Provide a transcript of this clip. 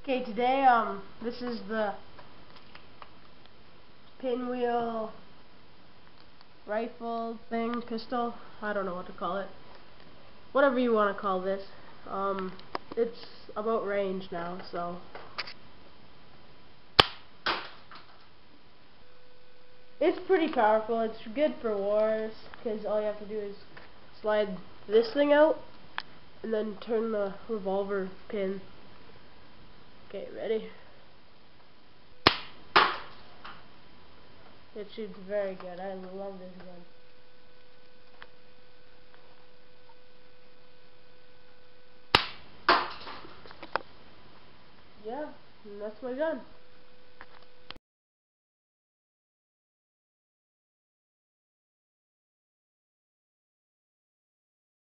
Okay, today this is the pinwheel rifle thing, pistol. I don't know what to call it. Whatever you want to call this. It's about range now, so it's pretty powerful. It's good for wars because all you have to do is slide this thing out and then turn the revolver pin. Okay, ready? It shoots very good. I love this gun. Yeah, and that's my gun.